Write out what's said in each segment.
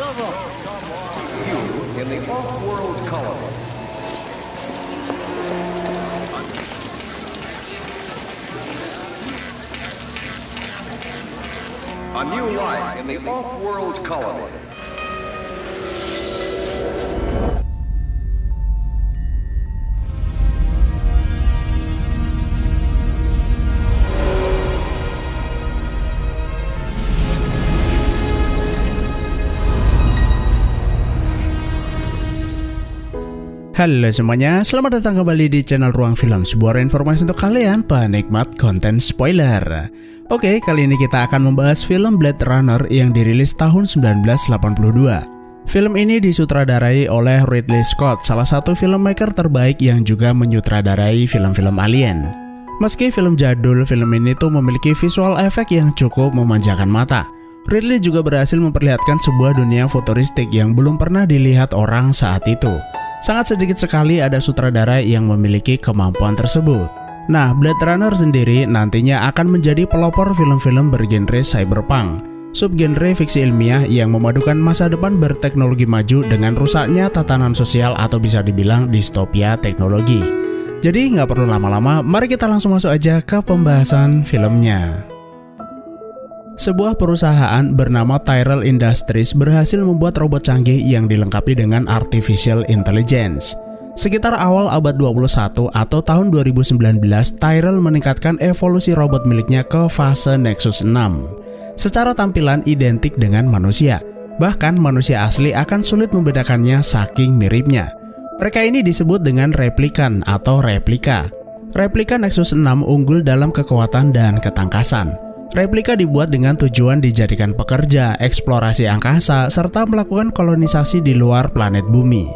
In the off-world colony. A new life in the off-world colony. Halo semuanya, selamat datang kembali di channel Ruang Film, sebuah informasi untuk kalian penikmat konten spoiler. Oke, kali ini kita akan membahas film Blade Runner yang dirilis tahun 1982. Film ini disutradarai oleh Ridley Scott, salah satu filmmaker terbaik yang juga menyutradarai film-film alien. Meski film jadul, film ini tuh memiliki visual efek yang cukup memanjakan mata. Ridley juga berhasil memperlihatkan sebuah dunia futuristik yang belum pernah dilihat orang saat itu. Sangat sedikit sekali ada sutradara yang memiliki kemampuan tersebut. Nah, Blade Runner sendiri nantinya akan menjadi pelopor film-film bergenre cyberpunk, subgenre fiksi ilmiah yang memadukan masa depan berteknologi maju dengan rusaknya tatanan sosial atau bisa dibilang distopia teknologi. Jadi nggak perlu lama-lama, mari kita langsung masuk aja ke pembahasan filmnya. Sebuah perusahaan bernama Tyrell Industries berhasil membuat robot canggih yang dilengkapi dengan artificial intelligence. Sekitar awal abad 21 atau tahun 2019, Tyrell meningkatkan evolusi robot miliknya ke fase Nexus 6. Secara tampilan identik dengan manusia, bahkan manusia asli akan sulit membedakannya saking miripnya. Mereka ini disebut dengan replikan atau replika. Replika Nexus 6 unggul dalam kekuatan dan ketangkasan. Replika dibuat dengan tujuan dijadikan pekerja, eksplorasi angkasa, serta melakukan kolonisasi di luar planet bumi.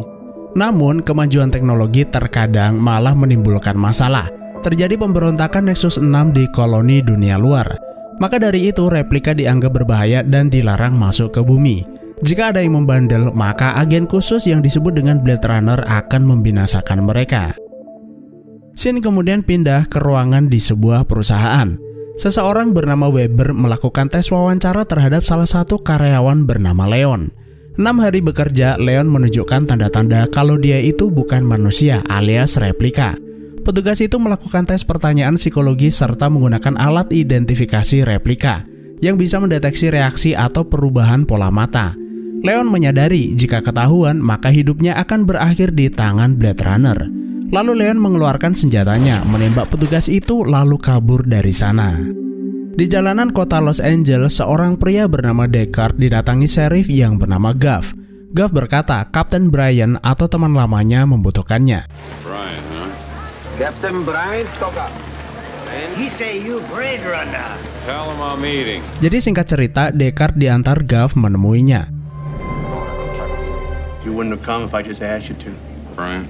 Namun, kemajuan teknologi terkadang malah menimbulkan masalah. Terjadi pemberontakan Nexus 6 di koloni dunia luar. Maka dari itu, replika dianggap berbahaya dan dilarang masuk ke bumi. Jika ada yang membandel, maka agen khusus yang disebut dengan Blade Runner akan membinasakan mereka. Scene kemudian pindah ke ruangan di sebuah perusahaan. Seseorang bernama Weber melakukan tes wawancara terhadap salah satu karyawan bernama Leon. 6 hari bekerja, Leon menunjukkan tanda-tanda kalau dia itu bukan manusia alias replika. Petugas itu melakukan tes pertanyaan psikologi serta menggunakan alat identifikasi replika yang bisa mendeteksi reaksi atau perubahan pola mata. Leon menyadari jika ketahuan maka hidupnya akan berakhir di tangan Blade Runner. Lalu Leon mengeluarkan senjatanya, menembak petugas itu lalu kabur dari sana. Di jalanan kota Los Angeles, seorang pria bernama Deckard didatangi sheriff yang bernama Gav. Gav berkata Kapten Brian atau teman lamanya membutuhkannya. Brian, huh? Captain Brian Toga. He say you Blade Runner. Tell him I'm eating. Jadi singkat cerita, Deckard diantar Gav menemuinya. You wouldn't have come if I just asked you to. Brian.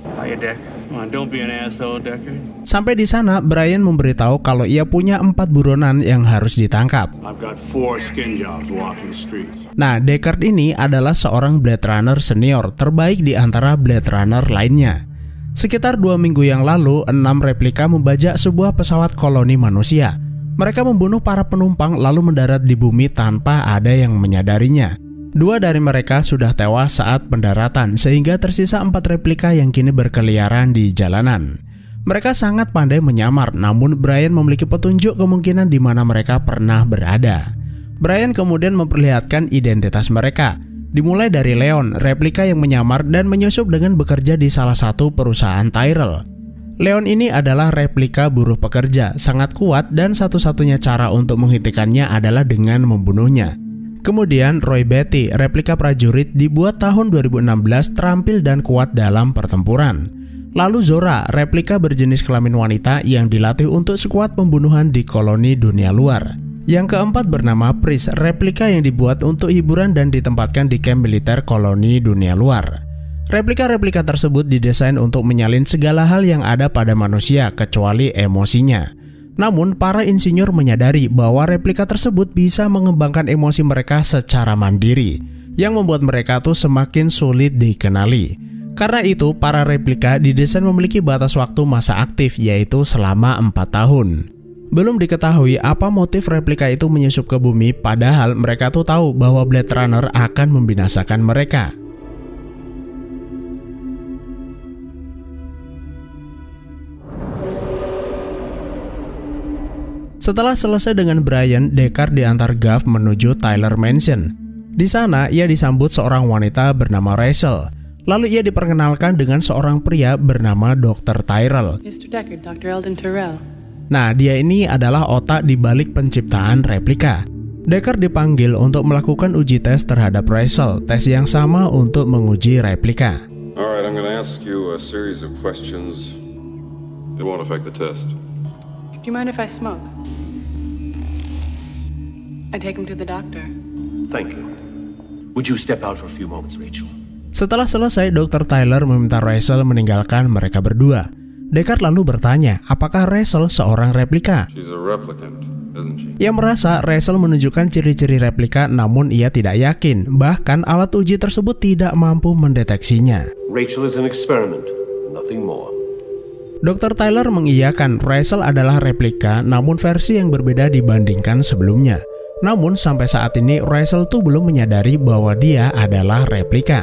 Hiya, Deck. Come on, don't be an asshole, Deckard. Sampai di sana, Brian memberitahu kalau ia punya 4 buronan yang harus ditangkap. I've got 4 skin jobs walking the streets. Nah, Deckard ini adalah seorang Blade Runner senior terbaik di antara Blade Runner lainnya. Sekitar 2 minggu yang lalu, 6 replika membajak sebuah pesawat koloni manusia. Mereka membunuh para penumpang lalu mendarat di bumi tanpa ada yang menyadarinya. 2 dari mereka sudah tewas saat pendaratan, sehingga tersisa 4 replika yang kini berkeliaran di jalanan. Mereka sangat pandai menyamar, namun Brian memiliki petunjuk kemungkinan di mana mereka pernah berada. Brian kemudian memperlihatkan identitas mereka, dimulai dari Leon, replika yang menyamar dan menyusup dengan bekerja di salah satu perusahaan Tyrell. Leon ini adalah replika buruh pekerja, sangat kuat dan satu-satunya cara untuk menghentikannya adalah dengan membunuhnya. Kemudian Roy Batty, replika prajurit dibuat tahun 2016, terampil dan kuat dalam pertempuran. Lalu Zora, replika berjenis kelamin wanita yang dilatih untuk skuad pembunuhan di koloni dunia luar. Yang keempat bernama Priest, replika yang dibuat untuk hiburan dan ditempatkan di kamp militer koloni dunia luar. Replika-replika tersebut didesain untuk menyalin segala hal yang ada pada manusia kecuali emosinya. Namun, para insinyur menyadari bahwa replika tersebut bisa mengembangkan emosi mereka secara mandiri, yang membuat mereka tuh semakin sulit dikenali. Karena itu, para replika didesain memiliki batas waktu masa aktif, yaitu selama 4 tahun. Belum diketahui apa motif replika itu menyusup ke bumi, padahal mereka tuh tahu bahwa Blade Runner akan membinasakan mereka. Setelah selesai dengan Brian, Deckard diantar Gav menuju Tyler Mansion. Di sana, ia disambut seorang wanita bernama Rachel. Lalu ia diperkenalkan dengan seorang pria bernama Dr. Tyrell. Mr. Deckard, Dr. Eldon Tyrell. Nah, dia ini adalah otak di balik penciptaan replika. Deckard dipanggil untuk melakukan uji tes terhadap Rachel, tes yang sama untuk menguji replika. Alright, I'm gonna ask you a series of questions. It won't affect the test. Do you mind if I smoke? I take him to the doctor. Thank you. Would you step out for a few moments, Rachel? Setelah selesai, Dr. Tyler meminta Rachel meninggalkan mereka berdua. Deckard lalu bertanya, apakah Rachel seorang replika? She's a replicant, isn't she? Ia merasa Rachel menunjukkan ciri-ciri replika, namun ia tidak yakin. Bahkan alat uji tersebut tidak mampu mendeteksinya. Rachel is an experiment, nothing more. Dr. Tyler mengiyakan Rachel adalah replika, namun versi yang berbeda dibandingkan sebelumnya. Namun sampai saat ini Rachel tuh belum menyadari bahwa dia adalah replika.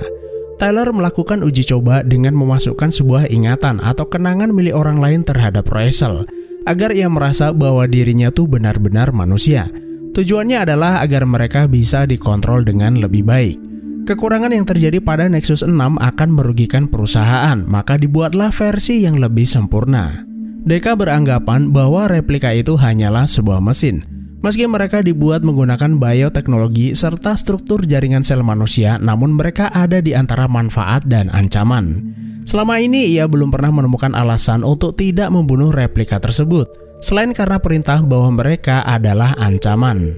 Tyler melakukan uji coba dengan memasukkan sebuah ingatan atau kenangan milik orang lain terhadap Rachel, agar ia merasa bahwa dirinya tuh benar-benar manusia. Tujuannya adalah agar mereka bisa dikontrol dengan lebih baik. Kekurangan yang terjadi pada Nexus 6 akan merugikan perusahaan, maka dibuatlah versi yang lebih sempurna. Deka beranggapan bahwa replika itu hanyalah sebuah mesin. Meski mereka dibuat menggunakan bioteknologi serta struktur jaringan sel manusia, namun mereka ada di antara manfaat dan ancaman. Selama ini ia belum pernah menemukan alasan untuk tidak membunuh replika tersebut, selain karena perintah bahwa mereka adalah ancaman.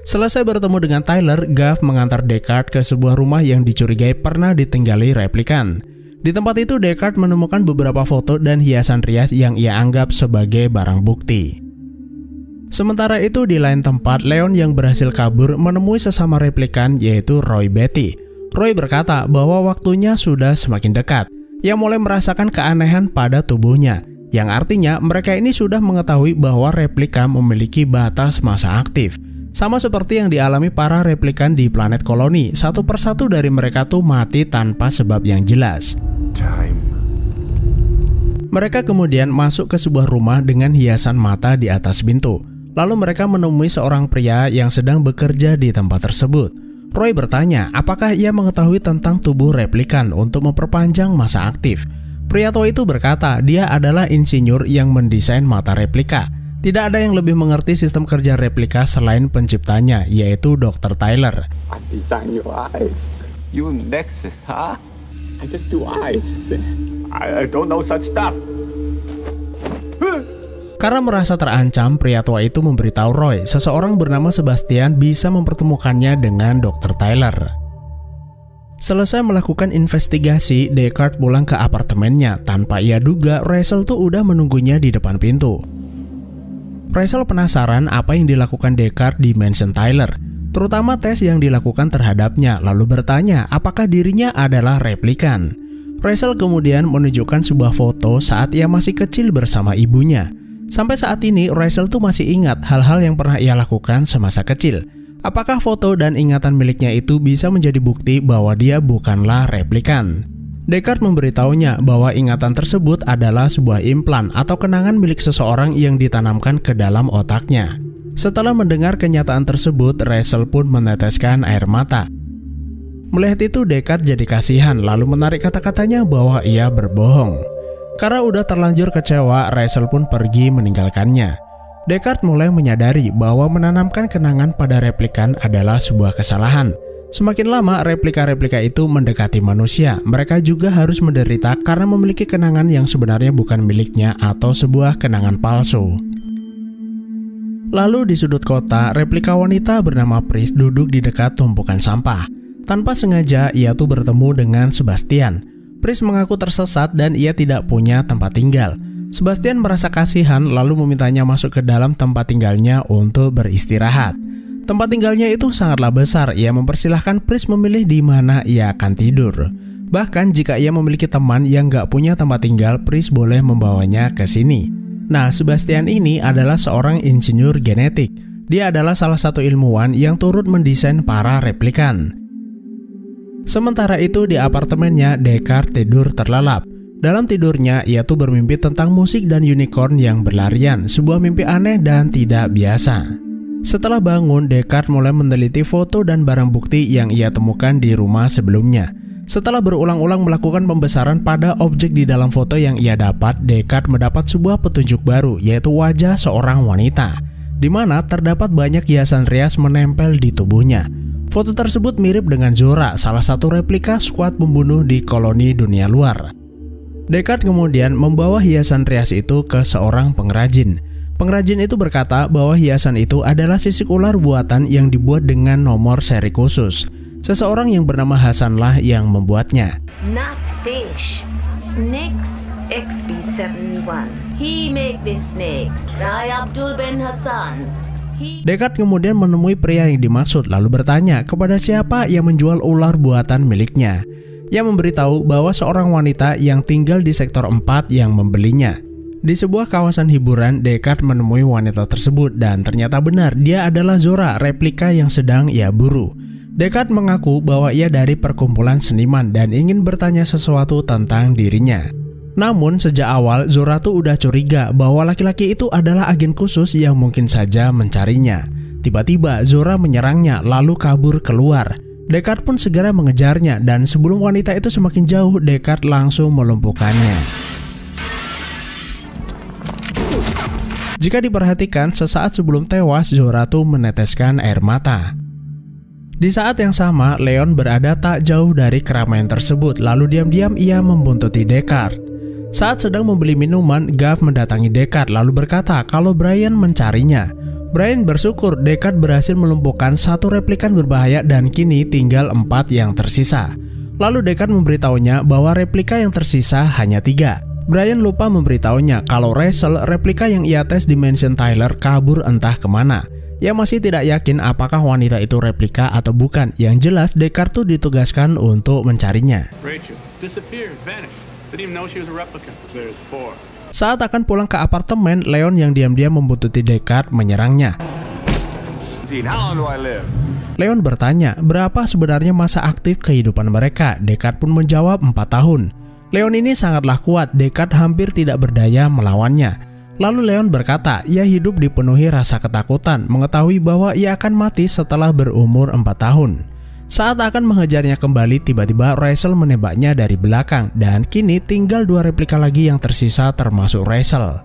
Selesai bertemu dengan Tyler, Gav mengantar Deckard ke sebuah rumah yang dicurigai pernah ditinggali replikan. Di tempat itu Deckard menemukan beberapa foto dan hiasan rias yang ia anggap sebagai barang bukti. Sementara itu di lain tempat, Leon yang berhasil kabur menemui sesama replikan yaitu Roy Batty. Roy berkata bahwa waktunya sudah semakin dekat. Ia mulai merasakan keanehan pada tubuhnya, yang artinya mereka ini sudah mengetahui bahwa replika memiliki batas masa aktif. Sama seperti yang dialami para replikan di planet koloni, satu persatu dari mereka tuh mati tanpa sebab yang jelas. Mereka kemudian masuk ke sebuah rumah dengan hiasan mata di atas pintu. Lalu mereka menemui seorang pria yang sedang bekerja di tempat tersebut. Roy bertanya apakah ia mengetahui tentang tubuh replikan untuk memperpanjang masa aktif. Pria tua itu berkata dia adalah insinyur yang mendesain mata replika. Tidak ada yang lebih mengerti sistem kerja replika selain penciptanya, yaitu Dr. Tyler. I design your eyes. You Nexus, huh? I just do eyes. I don't know such stuff. Karena merasa terancam, pria tua itu memberitahu Roy, seseorang bernama Sebastian bisa mempertemukannya dengan Dr. Tyler. Selesai melakukan investigasi, Deckard pulang ke apartemennya. Tanpa ia duga, Rachel tuh udah menunggunya di depan pintu. Rachel penasaran apa yang dilakukan Deckard di Mansion Tyler, terutama tes yang dilakukan terhadapnya, lalu bertanya apakah dirinya adalah replikan. Rachel kemudian menunjukkan sebuah foto saat ia masih kecil bersama ibunya. Sampai saat ini Rachel tuh masih ingat hal-hal yang pernah ia lakukan semasa kecil. Apakah foto dan ingatan miliknya itu bisa menjadi bukti bahwa dia bukanlah replikan? Deckard memberitahunya bahwa ingatan tersebut adalah sebuah implan atau kenangan milik seseorang yang ditanamkan ke dalam otaknya. Setelah mendengar kenyataan tersebut, Rachel pun meneteskan air mata. Melihat itu Deckard jadi kasihan lalu menarik kata-katanya bahwa ia berbohong. Karena udah terlanjur kecewa, Rachel pun pergi meninggalkannya. Deckard mulai menyadari bahwa menanamkan kenangan pada replikan adalah sebuah kesalahan. Semakin lama replika-replika itu mendekati manusia, mereka juga harus menderita karena memiliki kenangan yang sebenarnya bukan miliknya atau sebuah kenangan palsu. Lalu di sudut kota, replika wanita bernama Pris duduk di dekat tumpukan sampah. Tanpa sengaja, ia tuh bertemu dengan Sebastian. Pris mengaku tersesat dan ia tidak punya tempat tinggal. Sebastian merasa kasihan lalu memintanya masuk ke dalam tempat tinggalnya untuk beristirahat. Tempat tinggalnya itu sangatlah besar, ia mempersilahkan Pris memilih di mana ia akan tidur. Bahkan jika ia memiliki teman yang gak punya tempat tinggal, Pris boleh membawanya ke sini. Nah, Sebastian ini adalah seorang insinyur genetik. Dia adalah salah satu ilmuwan yang turut mendesain para replikan. Sementara itu di apartemennya, Deckard tidur terlelap. Dalam tidurnya, ia tuh bermimpi tentang musik dan unicorn yang berlarian, sebuah mimpi aneh dan tidak biasa. Setelah bangun, Deckard mulai meneliti foto dan barang bukti yang ia temukan di rumah sebelumnya. Setelah berulang-ulang melakukan pembesaran pada objek di dalam foto yang ia dapat, Deckard mendapat sebuah petunjuk baru, yaitu wajah seorang wanita, di mana terdapat banyak hiasan rias menempel di tubuhnya. Foto tersebut mirip dengan Zora, salah satu replika skuad pembunuh di koloni dunia luar. Deckard kemudian membawa hiasan rias itu ke seorang pengrajin. Pengrajin itu berkata bahwa hiasan itu adalah sisik ular buatan yang dibuat dengan nomor seri khusus. Seseorang yang bernama Hasanlah yang membuatnya. Not fish, snakes XB71. He make this snake. Rai Abdul bin Hasan. Deckard kemudian menemui pria yang dimaksud lalu bertanya kepada siapa yang menjual ular buatan miliknya. Ia memberitahu bahwa seorang wanita yang tinggal di sektor 4 yang membelinya. Di sebuah kawasan hiburan, Deckard menemui wanita tersebut dan ternyata benar dia adalah Zora, replika yang sedang ia buru. Deckard mengaku bahwa ia dari perkumpulan seniman dan ingin bertanya sesuatu tentang dirinya. Namun sejak awal Zora tuh udah curiga bahwa laki-laki itu adalah agen khusus yang mungkin saja mencarinya. Tiba-tiba Zora menyerangnya lalu kabur keluar. Deckard pun segera mengejarnya dan sebelum wanita itu semakin jauh, Deckard langsung melumpuhkannya. Jika diperhatikan, sesaat sebelum tewas, Zora tuh meneteskan air mata. Di saat yang sama, Leon berada tak jauh dari keramaian tersebut, lalu diam-diam ia membuntuti Deckard. Saat sedang membeli minuman, Gav mendatangi Deckard lalu berkata kalau Brian mencarinya. Brian bersyukur Deckard berhasil melumpuhkan satu replikan berbahaya dan kini tinggal 4 yang tersisa. Lalu Deckard memberitahunya bahwa replika yang tersisa hanya 3. Brian lupa memberitahunya kalau Rachel, replika yang ia tes di Mansion Tyler, kabur entah kemana. Ia masih tidak yakin apakah wanita itu replika atau bukan. Yang jelas Deckard tuh ditugaskan untuk mencarinya. Rachel disappeared, vanished. Didn't even know she was a replica. There's 4. Saat akan pulang ke apartemen, Leon yang diam-diam membuntuti Deckard menyerangnya. Leon bertanya berapa sebenarnya masa aktif kehidupan mereka. Deckard pun menjawab 4 tahun. Leon ini sangatlah kuat, Deckard hampir tidak berdaya melawannya. Lalu Leon berkata ia hidup dipenuhi rasa ketakutan, mengetahui bahwa ia akan mati setelah berumur 4 tahun. Saat akan mengejarnya kembali, tiba-tiba Rachel menembaknya dari belakang dan kini tinggal 2 replika lagi yang tersisa termasuk Rachel.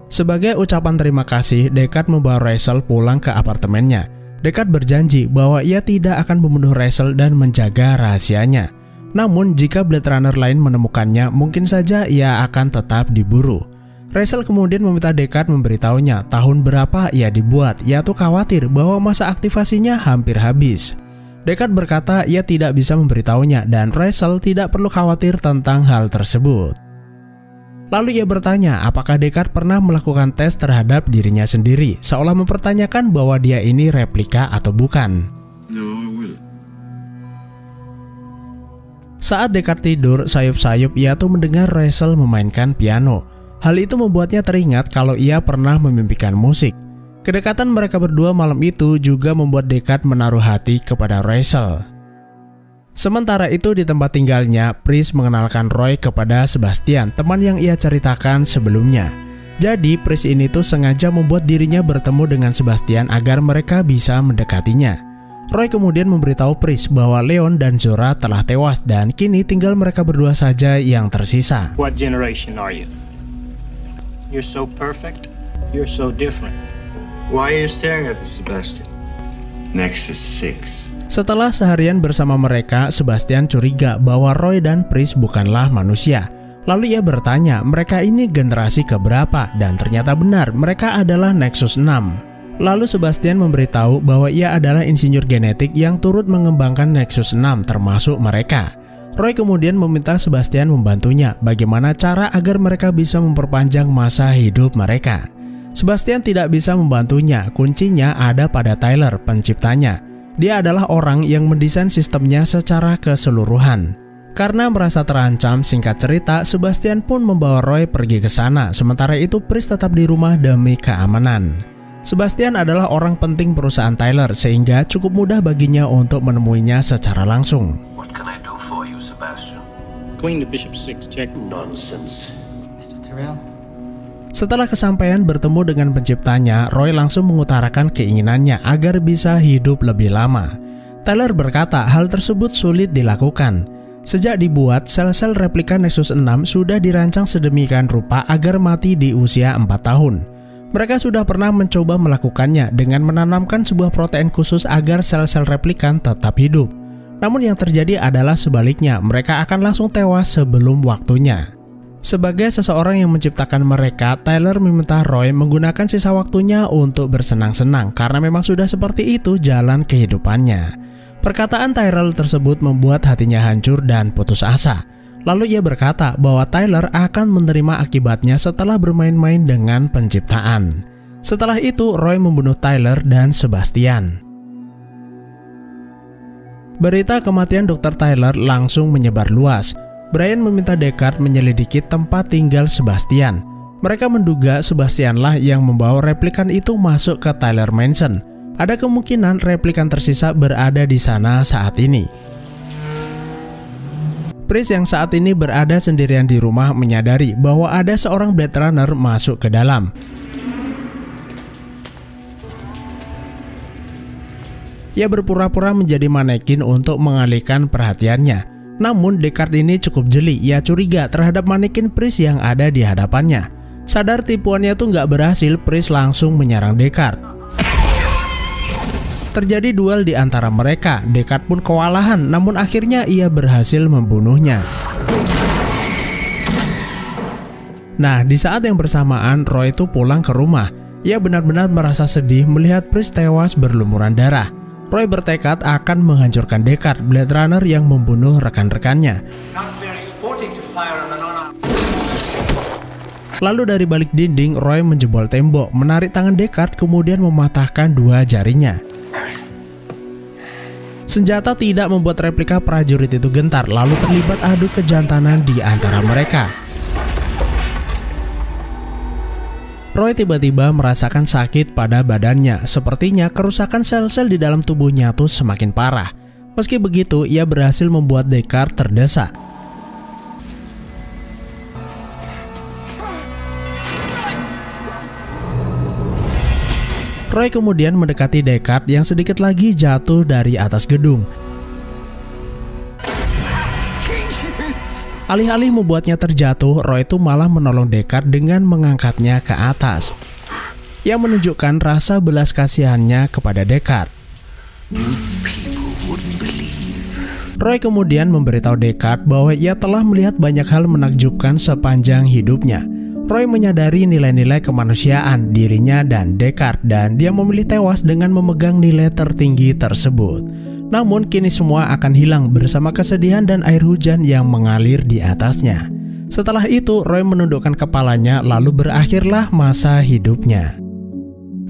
Sebagai ucapan terima kasih, Deckard membawa Rachel pulang ke apartemennya. Deckard berjanji bahwa ia tidak akan membunuh Rachel dan menjaga rahasianya. Namun jika Blade Runner lain menemukannya, mungkin saja ia akan tetap diburu. Rachel kemudian meminta Deckard memberitahunya tahun berapa ia dibuat. Ia tuh khawatir bahwa masa aktivasinya hampir habis. Deckard berkata ia tidak bisa memberitahunya dan Rachel tidak perlu khawatir tentang hal tersebut. Lalu ia bertanya apakah Deckard pernah melakukan tes terhadap dirinya sendiri, seolah mempertanyakan bahwa dia ini replika atau bukan. Saat Deckard tidur, sayup-sayup ia tuh mendengar Rachel memainkan piano. Hal itu membuatnya teringat kalau ia pernah memimpikan musik. Kedekatan mereka berdua malam itu juga membuat Deckard menaruh hati kepada Rachel. Sementara itu di tempat tinggalnya, Priest mengenalkan Roy kepada Sebastian, teman yang ia ceritakan sebelumnya. Jadi Priest ini tuh sengaja membuat dirinya bertemu dengan Sebastian agar mereka bisa mendekatinya. Roy kemudian memberitahu Priest bahwa Leon dan Zora telah tewas dan kini tinggal mereka berdua saja yang tersisa. What generation are you? You're so perfect. You're so different. Why are you staring at us, Sebastian? Nexus 6. Setelah seharian bersama mereka, Sebastian curiga bahwa Roy dan Priest bukanlah manusia. Lalu ia bertanya mereka ini generasi keberapa dan ternyata benar mereka adalah Nexus 6. Lalu Sebastian memberitahu bahwa ia adalah insinyur genetik yang turut mengembangkan Nexus 6 termasuk mereka. Roy kemudian meminta Sebastian membantunya bagaimana cara agar mereka bisa memperpanjang masa hidup mereka. Sebastian tidak bisa membantunya, kuncinya ada pada Tyler, penciptanya. Dia adalah orang yang mendesain sistemnya secara keseluruhan. Karena merasa terancam, singkat cerita, Sebastian pun membawa Roy pergi ke sana. Sementara itu, Pris tetap di rumah demi keamanan. Sebastian adalah orang penting perusahaan Tyler, sehingga cukup mudah baginya untuk menemuinya secara langsung. What can I do for you, Sebastian? Clean the Bishop 6 check. Nonsense. Mr. Tyrell? Setelah kesampaian bertemu dengan penciptanya, Roy langsung mengutarakan keinginannya agar bisa hidup lebih lama. Tyler berkata hal tersebut sulit dilakukan. Sejak dibuat, sel-sel replika Nexus 6 sudah dirancang sedemikian rupa agar mati di usia 4 tahun. Mereka sudah pernah mencoba melakukannya dengan menanamkan sebuah protein khusus agar sel-sel replikan tetap hidup. Namun yang terjadi adalah sebaliknya, mereka akan langsung tewas sebelum waktunya. Sebagai seseorang yang menciptakan mereka, Tyler meminta Roy menggunakan sisa waktunya untuk bersenang-senang karena memang sudah seperti itu jalan kehidupannya. Perkataan Tyrell tersebut membuat hatinya hancur dan putus asa. Lalu ia berkata bahwa Tyler akan menerima akibatnya setelah bermain-main dengan penciptaan. Setelah itu, Roy membunuh Tyler dan Sebastian. Berita kematian Dr. Tyler langsung menyebar luas. Brian meminta Deckard menyelidiki tempat tinggal Sebastian. Mereka menduga Sebastianlah yang membawa replikan itu masuk ke Tyler Mansion. Ada kemungkinan replikan tersisa berada di sana saat ini. Pris yang saat ini berada sendirian di rumah menyadari bahwa ada seorang Blade Runner masuk ke dalam. Ia berpura-pura menjadi manekin untuk mengalihkan perhatiannya. Namun Deckard ini cukup jeli, ia curiga terhadap manekin Pris yang ada di hadapannya. Sadar tipuannya tuh nggak berhasil, Pris langsung menyerang Deckard. Terjadi duel di antara mereka, Deckard pun kewalahan, namun akhirnya ia berhasil membunuhnya. Nah, di saat yang bersamaan, Roy itu pulang ke rumah. Ia benar-benar merasa sedih melihat Pris tewas berlumuran darah. Roy bertekad akan menghancurkan Deckard, Blade Runner yang membunuh rekan-rekannya. Lalu dari balik dinding, Roy menjebol tembok, menarik tangan Deckard, kemudian mematahkan 2 jarinya. Senjata tidak membuat replika prajurit itu gentar, lalu terlibat adu kejantanan di antara mereka. Roy tiba-tiba merasakan sakit pada badannya, sepertinya kerusakan sel-sel di dalam tubuhnya tuh semakin parah. Meski begitu, ia berhasil membuat Deckard terdesak. Roy kemudian mendekati Deckard yang sedikit lagi jatuh dari atas gedung. Alih-alih membuatnya terjatuh, Roy itu malah menolong Deckard dengan mengangkatnya ke atas. Ia menunjukkan rasa belas kasihannya kepada Deckard. Roy kemudian memberitahu Deckard bahwa ia telah melihat banyak hal menakjubkan sepanjang hidupnya. Roy menyadari nilai-nilai kemanusiaan dirinya dan Deckard, dan dia memilih tewas dengan memegang nilai tertinggi tersebut. Namun kini semua akan hilang bersama kesedihan dan air hujan yang mengalir di atasnya. Setelah itu, Roy menundukkan kepalanya lalu berakhirlah masa hidupnya.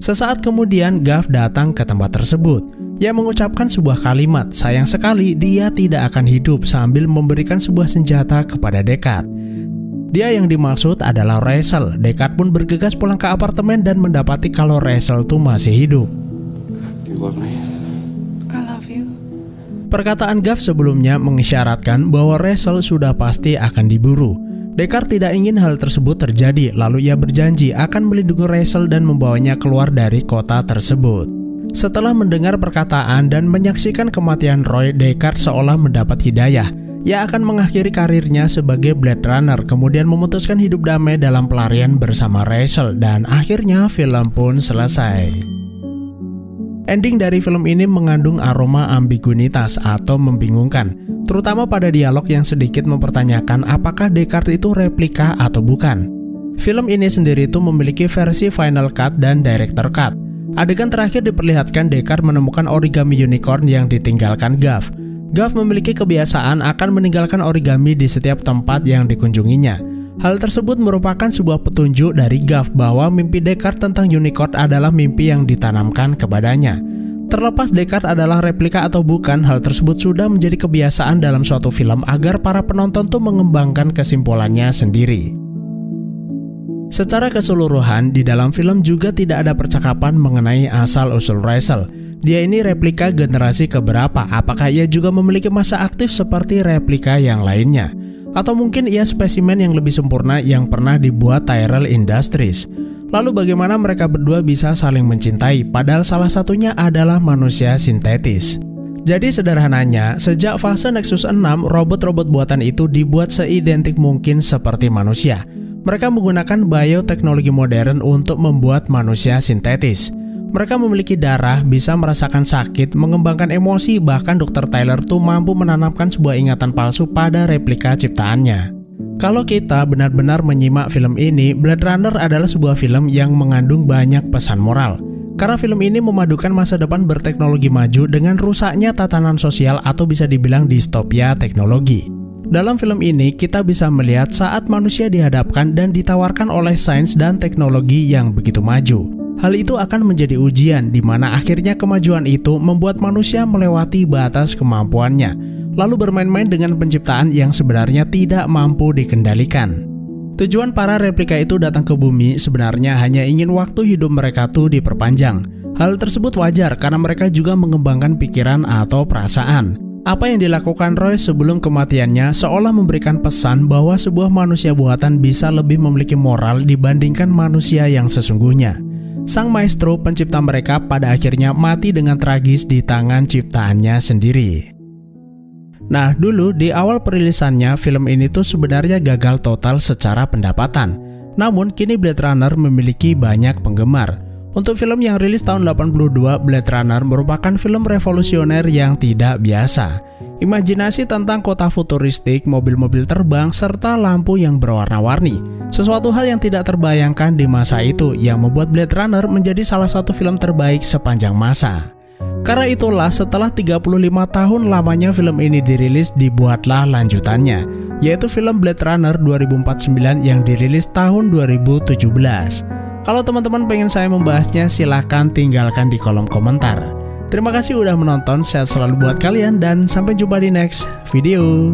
Sesaat kemudian, Gav datang ke tempat tersebut. Ia mengucapkan sebuah kalimat, sayang sekali dia tidak akan hidup, sambil memberikan sebuah senjata kepada Deckard. Dia yang dimaksud adalah Rachel. Deckard pun bergegas pulang ke apartemen dan mendapati kalau Rachel tuh masih hidup. Do you love me? I love you. Perkataan Gav sebelumnya mengisyaratkan bahwa Rachel sudah pasti akan diburu. Deckard tidak ingin hal tersebut terjadi, lalu ia berjanji akan melindungi Rachel dan membawanya keluar dari kota tersebut. Setelah mendengar perkataan dan menyaksikan kematian Roy, Deckard seolah mendapat hidayah. Ia akan mengakhiri karirnya sebagai Blade Runner, kemudian memutuskan hidup damai dalam pelarian bersama Rachel, dan akhirnya film pun selesai. Ending dari film ini mengandung aroma ambiguitas atau membingungkan, terutama pada dialog yang sedikit mempertanyakan apakah Deckard itu replika atau bukan. Film ini sendiri itu memiliki versi Final Cut dan Director Cut. Adegan terakhir diperlihatkan Deckard menemukan origami unicorn yang ditinggalkan Gav. Gav memiliki kebiasaan akan meninggalkan origami di setiap tempat yang dikunjunginya. Hal tersebut merupakan sebuah petunjuk dari Gav bahwa mimpi Deckard tentang unicorn adalah mimpi yang ditanamkan kepadanya. Terlepas Deckard adalah replika atau bukan, hal tersebut sudah menjadi kebiasaan dalam suatu film agar para penonton tuh mengembangkan kesimpulannya sendiri. Secara keseluruhan, di dalam film juga tidak ada percakapan mengenai asal-usul Russell. Dia ini replika generasi keberapa? Apakah ia juga memiliki masa aktif seperti replika yang lainnya? Atau mungkin ia spesimen yang lebih sempurna yang pernah dibuat Tyrell Industries? Lalu bagaimana mereka berdua bisa saling mencintai, padahal salah satunya adalah manusia sintetis? Jadi sederhananya, sejak fase Nexus 6, robot-robot buatan itu dibuat seidentik mungkin seperti manusia. Mereka menggunakan bioteknologi modern untuk membuat manusia sintetis. Mereka memiliki darah, bisa merasakan sakit, mengembangkan emosi, bahkan Dr. Tyler tuh mampu menanamkan sebuah ingatan palsu pada replika ciptaannya. Kalau kita benar-benar menyimak film ini, Blade Runner adalah sebuah film yang mengandung banyak pesan moral. Karena film ini memadukan masa depan berteknologi maju dengan rusaknya tatanan sosial atau bisa dibilang distopia teknologi. Dalam film ini, kita bisa melihat saat manusia dihadapkan dan ditawarkan oleh sains dan teknologi yang begitu maju. Hal itu akan menjadi ujian di mana akhirnya kemajuan itu membuat manusia melewati batas kemampuannya, lalu bermain-main dengan penciptaan yang sebenarnya tidak mampu dikendalikan. Tujuan para replika itu datang ke bumi sebenarnya hanya ingin waktu hidup mereka tuh diperpanjang. Hal tersebut wajar karena mereka juga mengembangkan pikiran atau perasaan. Apa yang dilakukan Roy sebelum kematiannya seolah memberikan pesan bahwa sebuah manusia buatan bisa lebih memiliki moral dibandingkan manusia yang sesungguhnya. Sang maestro pencipta mereka pada akhirnya mati dengan tragis di tangan ciptaannya sendiri. Nah, dulu di awal perilisannya film ini tuh sebenarnya gagal total secara pendapatan. Namun kini Blade Runner memiliki banyak penggemar. Untuk film yang rilis tahun 82, Blade Runner merupakan film revolusioner yang tidak biasa. Imajinasi tentang kota futuristik, mobil-mobil terbang, serta lampu yang berwarna-warni. Sesuatu hal yang tidak terbayangkan di masa itu yang membuat Blade Runner menjadi salah satu film terbaik sepanjang masa. Karena itulah setelah 35 tahun lamanya film ini dirilis, dibuatlah lanjutannya, yaitu film Blade Runner 2049 yang dirilis tahun 2017. Kalau teman-teman pengen saya membahasnya, silahkan tinggalkan di kolom komentar. Terima kasih udah menonton, sehat selalu buat kalian dan sampai jumpa di next video.